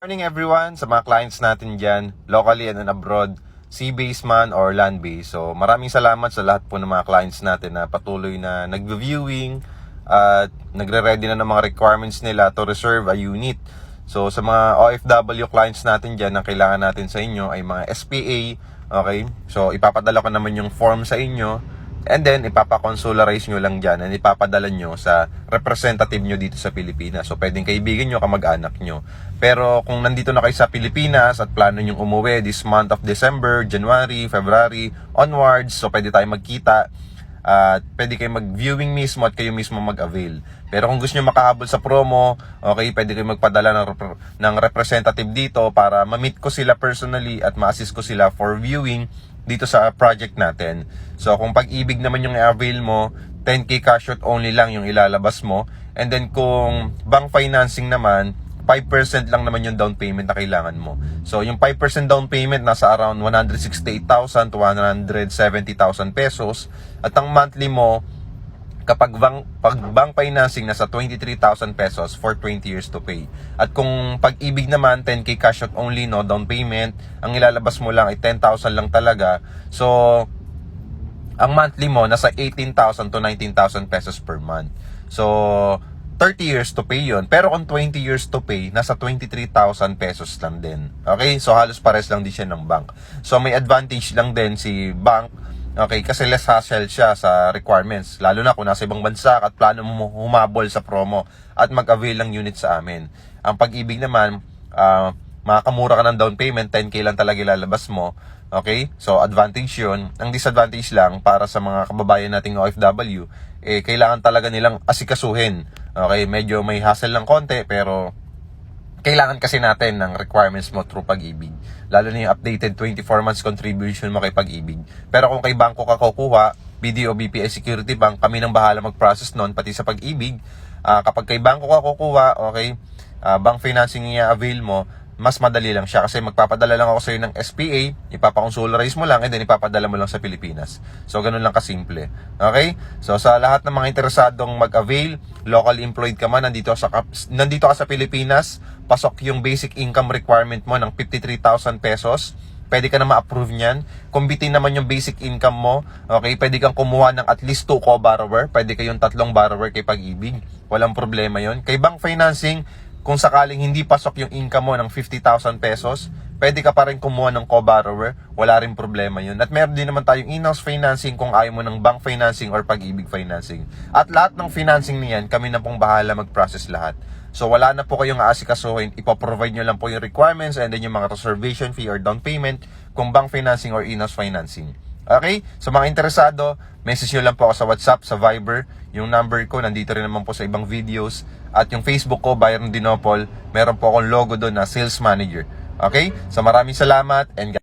Morning everyone sa mga clients natin dyan, locally and abroad, sea-based man or land-based. So maraming salamat sa lahat po ng mga clients natin na patuloy na nag-viewing at nagre-ready na ng mga requirements nila to reserve a unit. So sa mga OFW clients natin dyan, ang kailangan natin sa inyo ay mga SPA. Okay? So ipapadala ko naman yung form sa inyo. And then, ipapakonsularize nyo lang dyan and ipapadala nyo sa representative nyo dito sa Pilipinas. So, pwedeng kaibigan nyo, kamag-anak nyo. Pero, kung nandito na kayo sa Pilipinas at plano nyo umuwi this month of December, January, February, onwards, so pwede tayo magkita. At pwede kayo mag-viewing mismo at kayo mismo mag-avail. Pero kung gusto nyo makahabol sa promo, okay, pwede kayo magpadala ng representative dito para ma-meet ko sila personally at ma-assist ko sila for viewing dito sa project natin. So kung Pag-ibig naman yung i-avail mo, 10k cash out only lang yung ilalabas mo. And then kung bank financing naman, 5% lang naman yung down payment na kailangan mo. So yung 5% down payment nasa around 168,000 to 170,000 pesos. At ang monthly mo, kapag bank financing nasa 23,000 pesos for 20 years to pay. At kung Pag-ibig naman, 10k cash out only, no down payment, ang ilalabas mo lang ay 10,000 lang talaga. So ang monthly mo nasa 18,000 to 19,000 pesos per month. So 30 years to pay yon. Pero kung 20 years to pay, nasa 23,000 pesos lang din. Okay? So halos pares lang din siya ng bank. So may advantage lang din si bank. Okay, kasi less hassle siya sa requirements. Lalo na kung nasa ibang bansa at plano mo humabol sa promo at mag-avail ng unit sa amin. Ang Pag-ibig naman, makakamura ka ng down payment, 10k lang talaga ilalabas mo. Okay? So, advantage yun. Ang disadvantage lang para sa mga kababayan nating OFW, kailangan talaga nilang asikasuhin. Okay? Medyo may hassle ng konti, pero kailangan kasi natin ng requirements mo through Pag-ibig. Lalo na yung updated 24 months contribution mo kay Pag-ibig. Pero kung kay bangko ka kukuha, BDO, BPI Security Bank, kami nang bahala mag-process nun, pati sa Pag-ibig. Kapag kay bangko ka kukuha, okay, bank financing yung i-avail mo, mas madali lang siya kasi magpapadala lang ako sa iyo ng SPA, ipapakonsularize mo lang and then ipapadala mo lang sa Pilipinas. So ganun lang kasimple. Okay? So sa lahat ng mga interesadong mag-avail, locally employed ka man, nandito ka sa Pilipinas, pasok yung basic income requirement mo ng 53,000 pesos. Pwede ka na ma-approve niyan. Kung bitin naman yung basic income mo, okay, pwede kang kumuha ng at least 2 co-borrower. Pwede kayong 3 borrower kay Pag-ibig. Walang problema yon. Kay bank financing, kung sakaling hindi pasok yung income mo ng 50,000 pesos, pwede ka pa rin kumuha ng co-borrower. Wala rin problema yun. At meron din naman tayong in-house financing kung ayaw mo ng bank financing or Pag-ibig financing. At lahat ng financing niyan, kami na pong bahala mag-process lahat. So wala na po kayong aasikasuhin. Ipoprovide nyo lang po yung requirements and then yung mga reservation fee or down payment kung bank financing or in-house financing. Okay? So mga interesado, message nyo lang po ako sa WhatsApp, sa Viber. Yung number ko, nandito rin naman po sa ibang videos. At yung Facebook ko, Byron Dinopol, meron po akong logo doon na Sales Manager. Okay? So maraming salamat and